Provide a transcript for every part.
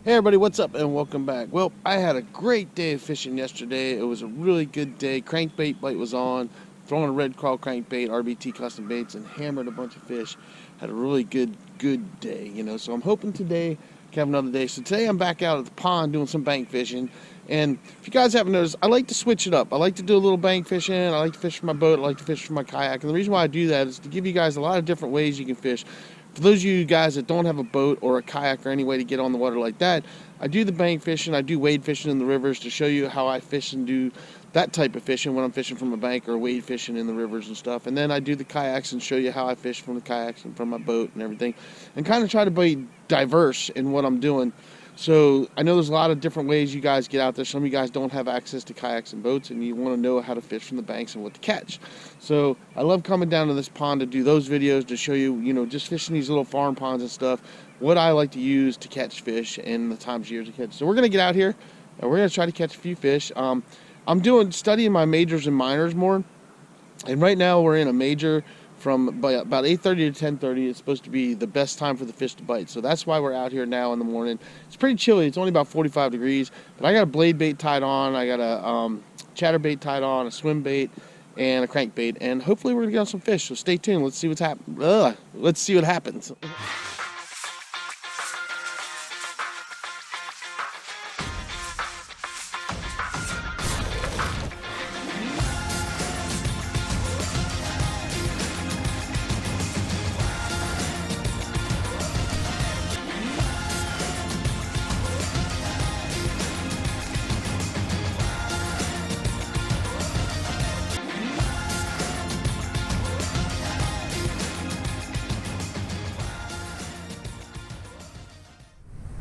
Hey everybody, what's up and welcome back. Well, I had a great day of fishing yesterday. It was a really good day. Crankbait bite was on, throwing a red crawl crankbait, RBT custom baits, and hammered a bunch of fish. Had a really good day, So I'm hoping today to have another day. So today I'm back out at the pond doing some bank fishing. And if you guys haven't noticed, I like to switch it up. I like to do a little bank fishing. I like to fish from my boat. I like to fish from my kayak. And the reason why I do that is to give you guys a lot of different ways you can fish. For those of you guys that don't have a boat or a kayak or any way to get on the water like that, I do the bank fishing, I do wade fishing in the rivers to show you how I fish and do that type of fishing when I'm fishing from a bank or wade fishing in the rivers and stuff. And then I do the kayaks and show you how I fish from the kayaks and from my boat and everything. And kind of try to be diverse in what I'm doing. So I know there's a lot of different ways you guys get out there. Some of you guys don't have access to kayaks and boats and you want to know how to fish from the banks and what to catch. So I love coming down to this pond to do those videos to show you, just fishing these little farm ponds and stuff, what I like to use to catch fish and the times of year to catch. So we're going to get out here and we're going to try to catch a few fish. I'm studying my majors and minors more. And right now we're in a major from about 8:30 to 10:30. It's supposed to be the best time for the fish to bite. So that's why we're out here now in the morning. It's pretty chilly. It's only about 45 degrees. But I got a blade bait tied on. I got a chatterbait tied on, a swim bait, and a crankbait. And hopefully we're going to get on some fish. So stay tuned. Let's see what's Let's see what happens.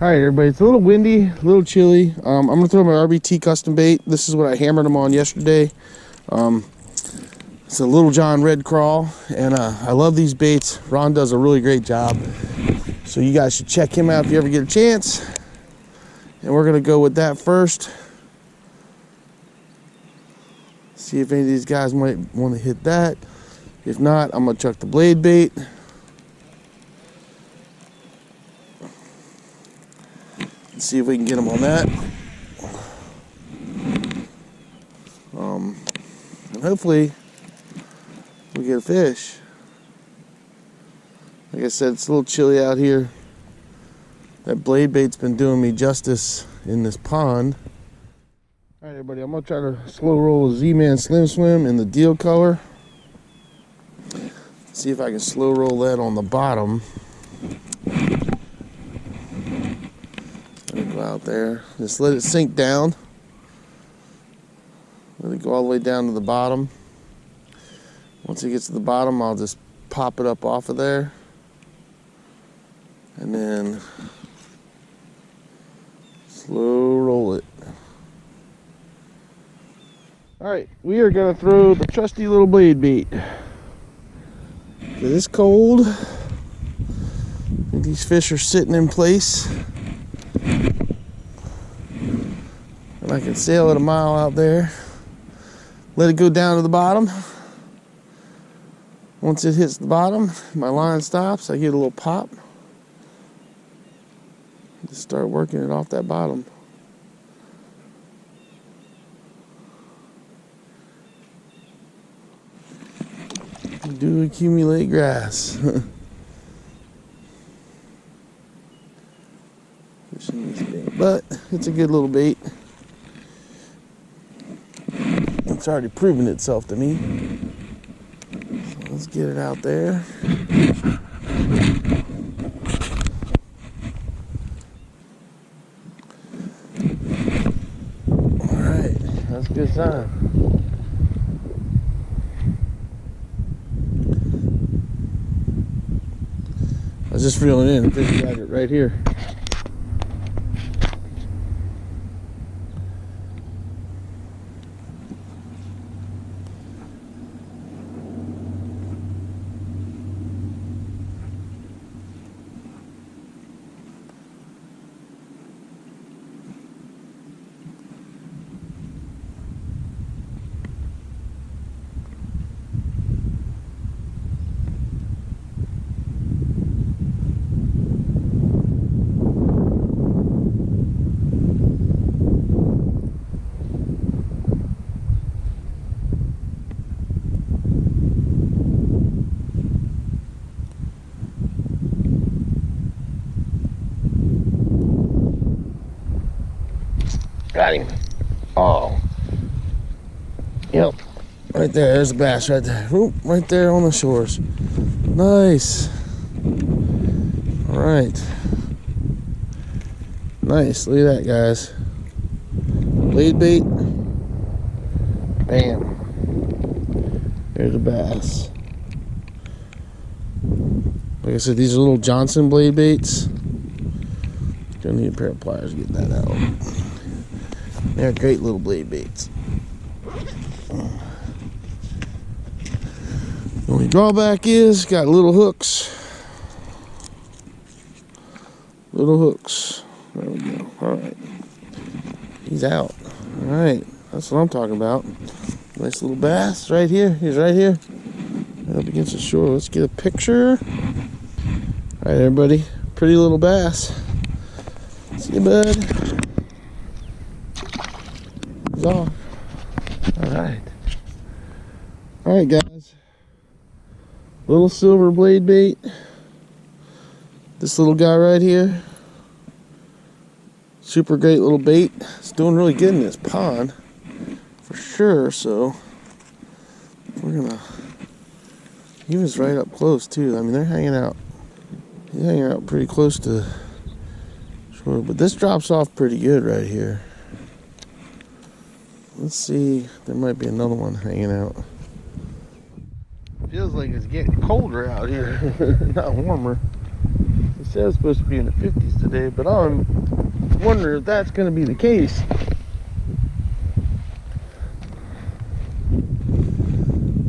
All right, everybody, it's a little windy, a little chilly. I'm gonna throw my RBT custom bait. This is what I hammered them on yesterday. It's a Little John red crawl, and I love these baits. Ron does a really great job. So you guys should check him out if you ever get a chance. And we're gonna go with that first. See if any of these guys might want to hit that. If not, I'm gonna chuck the blade bait. See if we can get them on that. And hopefully we get a fish. Like I said, it's a little chilly out here. That blade bait's been doing me justice in this pond. All right, everybody, I'm gonna try to slow roll a Z-Man Slim Swim in the deal color. See if I can slow roll that on the bottom. Go out there, just let it sink down. Let it go all the way down to the bottom. Once it gets to the bottom, I'll just pop it up off of there, and then slow roll it. All right, we are gonna throw the trusty little blade bait. It's cold. I think these fish are sitting in place. And I can sail it a mile out there. Let it go down to the bottom. Once it hits the bottom, my line stops. I get a little pop. Just start working it off that bottom. Do accumulate grass. Fishing this bait, but it's a good little bait. It's already proven itself to me. So let's get it out there. All right, that's a good sign. I was just reeling in, fish got it right here. Got him. Oh. Yep. Right there. There's a bass right there. Oop, right there on the shores. Nice. All right. Nice. Look at that, guys. Blade bait. Bam. There's a bass. Like I said, these are little Johnson blade baits. Gonna need a pair of pliers to get that out. They're great little blade baits. The only drawback is got little hooks. Little hooks. There we go. Alright. He's out. Alright. That's what I'm talking about. Nice little bass right here. He's right here. Up against the shore. Let's get a picture. Alright, everybody. Pretty little bass. See you, bud. He's off. Alright. Alright, guys. Little silver blade bait. This little guy right here. Super great little bait. It's doing really good in this pond. For sure, so we're gonna. He was right up close too. I mean, they're hanging out. He's hanging out pretty close to shore, but this drops off pretty good right here. Let's see. There might be another one hanging out. Feels like it's getting colder out here, not warmer. It says it's supposed to be in the 50s today, but I'm wondering if that's going to be the case.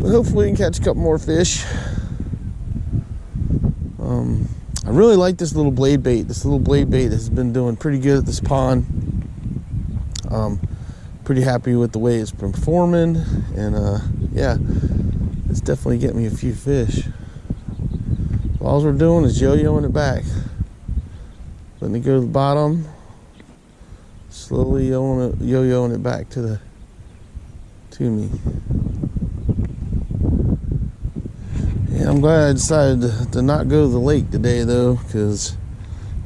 But hopefully we can catch a couple more fish. I really like this little blade bait. This little blade bait has been doing pretty good at this pond. Pretty happy with the way it's performing, and yeah, it's definitely getting me a few fish. All we're doing is yo-yoing it back, letting it go to the bottom, slowly yo-yoing it back to me. Yeah, I'm glad I decided to not go to the lake today though, because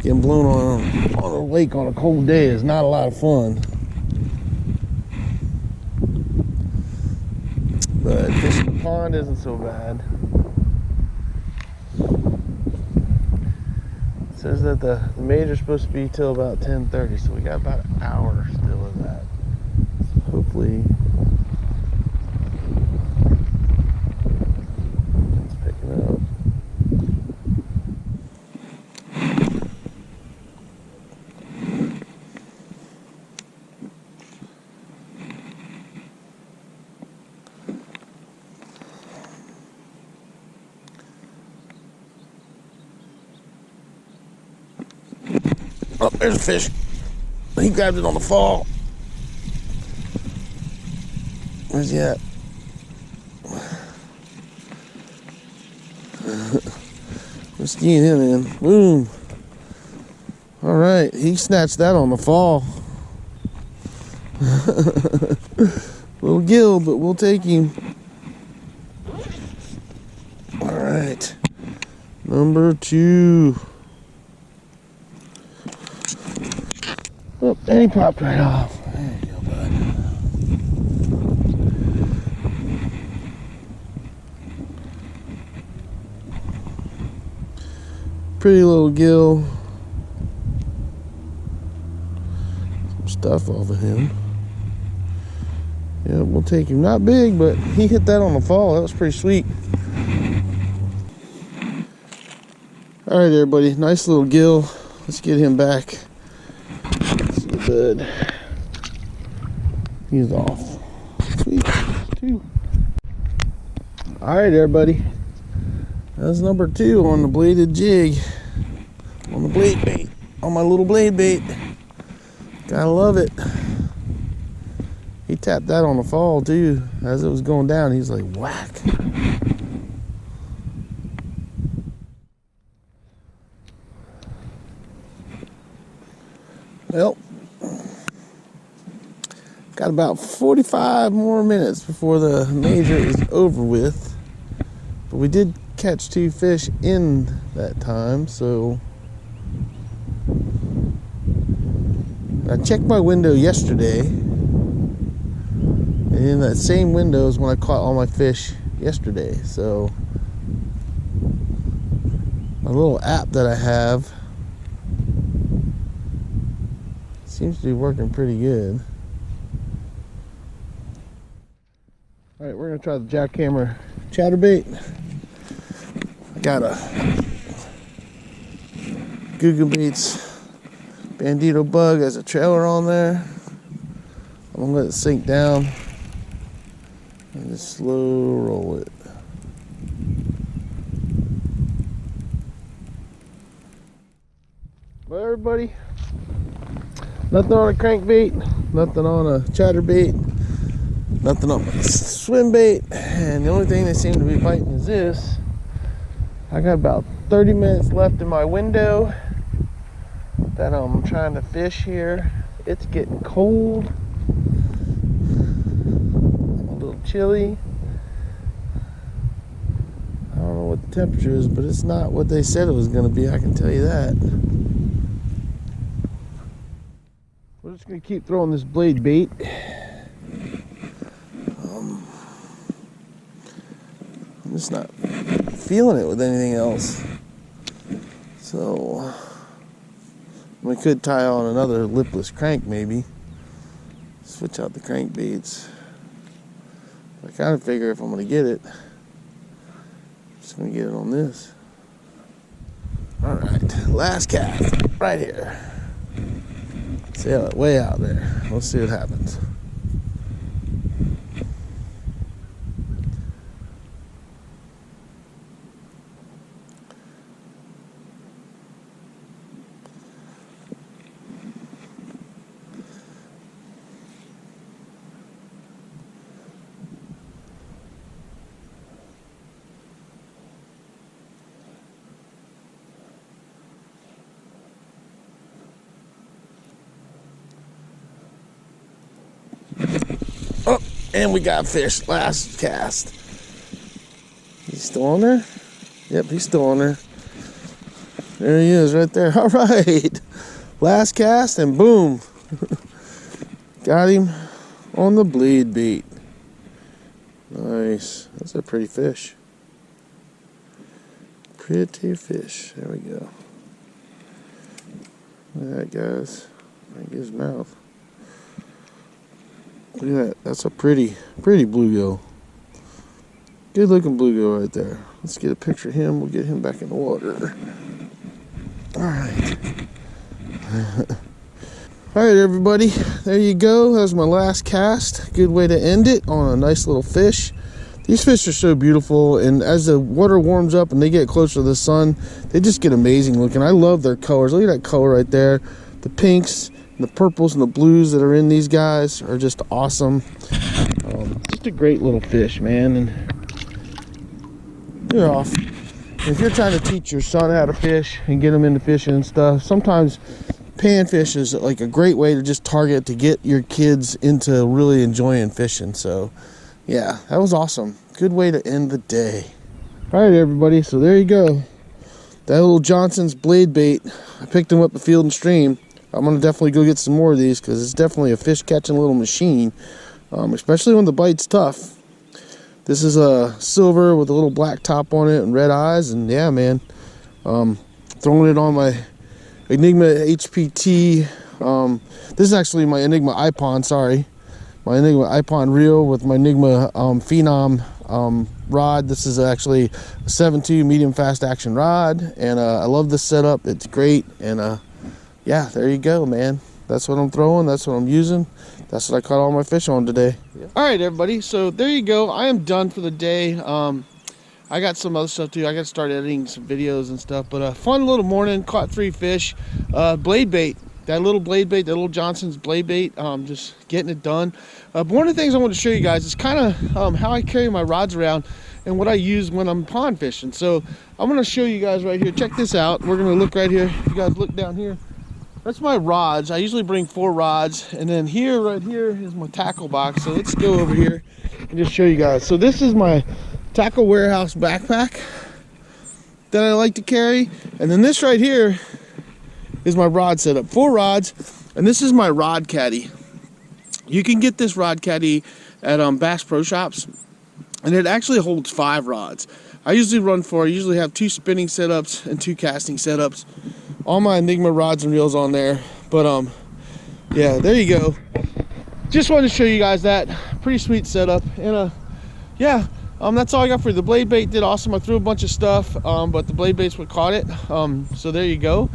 getting blown on a lake on a cold day is not a lot of fun. But fishing the pond isn't so bad. It says that the major's supposed to be till about 10:30, so we got about an hour still of that. So hopefully it's picking up. Oh, there's a fish. He grabbed it on the fall. Where's he at? We're skiing him in. Boom. All right, he snatched that on the fall. Little gill, but we'll take him. All right, number 2. Oh, and he popped right off. There you go, bud. Pretty little gill. Some stuff off of him. Yeah, we'll take him. Not big, but he hit that on the fall. That was pretty sweet. All right, everybody. Nice little gill. Let's get him back. Good. He's off. Sweet. 2. All right, everybody. That's number 2 on the bladed jig. On the blade bait. On my little blade bait. Gotta love it. He tapped that on the fall too. As it was going down, he's like, whack. Well, got about 45 more minutes before the major is over with. But we did catch 2 fish in that time, so I checked my window yesterday, and in that same window is when I caught all my fish yesterday. So my little app that I have seems to be working pretty good. All right, we're gonna try the jackhammer chatterbait. I got a Googan Baits Bandito bug as a trailer on there. I'm gonna let it sink down and just slow roll it. Well, everybody, nothing on a crankbait, nothing on a chatterbait, nothing on my swim bait, and the only thing that seemed to be biting is this. I got about 30 minutes left in my window that I'm trying to fish here. It's getting cold. I'm a little chilly. I don't know what the temperature is, but it's not what they said it was going to be, I can tell you that. We're just going to keep throwing this blade bait. I'm just not feeling it with anything else. So we could tie on another lipless crank maybe. Switch out the crankbaits. I kind of figure if I'm going to get it, I'm just going to get it on this. Alright, last cast right here. Sail it way out there. Let's see what happens. Oh, and we got fish. Last cast. He's still on there? Yep, he's still on there. There he is right there. All right. Last cast and boom. Got him on the bleed bait. Nice. That's a pretty fish. Pretty fish. There we go. Look at that, guys. Look at his mouth. Look at that. That's a pretty bluegill. Good looking bluegill right there. Let's get a picture of him. We'll get him back in the water. Alright. Alright, everybody. There you go. That was my last cast. Good way to end it on a nice little fish. These fish are so beautiful, and as the water warms up and they get closer to the sun, they just get amazing looking. I love their colors. Look at that color right there. The pinks, and the purples, and the blues that are in these guys are just awesome. Just a great little fish, man. And you're off. If you're trying to teach your son how to fish and get him into fishing and stuff, sometimes panfish is like a great way to just target to get your kids into really enjoying fishing. So yeah, that was awesome. Good way to end the day. All right, everybody, so there you go. That little Johnson's blade bait. I picked him up at Field and Stream. I'm gonna definitely go get some more of these because it's definitely a fish catching little machine, especially when the bite's tough. This is a silver with a little black top on it and red eyes, and yeah, man, throwing it on my Enigma HPT. This is actually my Enigma Ipon, sorry. My Enigma Ipon reel with my Enigma Phenom rod. This is actually a 7.2 medium fast action rod, and I love this setup. It's great, and yeah, there you go, man. That's what I'm throwing. That's what I'm using. That's what I caught all my fish on today. Yeah. All right, everybody. So there you go. I am done for the day. I got some other stuff too. I got to start editing some videos and stuff. But a fun little morning. Caught 3 fish. Blade bait. That little blade bait. That little Johnson's blade bait. Just getting it done. But one of the things I want to show you guys is kind of how I carry my rods around and what I use when I'm pond fishing. So I'm going to show you guys right here. Check this out. We're going to look right here. You guys look down here. That's my rods. I usually bring 4 rods, and then here, right here, is my tackle box. So let's go over here and just show you guys. So this is my tackle warehouse backpack that I like to carry, and then this right here is my rod setup. 4 rods. And this is my rod caddy. You can get this rod caddy at Bass Pro Shops, and it actually holds 5 rods. I usually have 2 spinning setups and 2 casting setups. All my Enigma rods and reels on there. But yeah, there you go. Just wanted to show you guys that. Pretty sweet setup. And yeah, that's all I got for you. The blade bait did awesome. I threw a bunch of stuff, but the blade bait's what caught it. So there you go.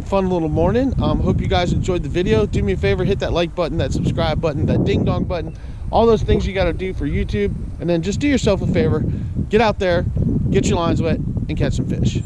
Fun little morning. Hope you guys enjoyed the video. Do me a favor, hit that like button, that subscribe button, that ding dong button, all those things you got to do for YouTube. And then just do yourself a favor, get out there, get your lines wet, and catch some fish.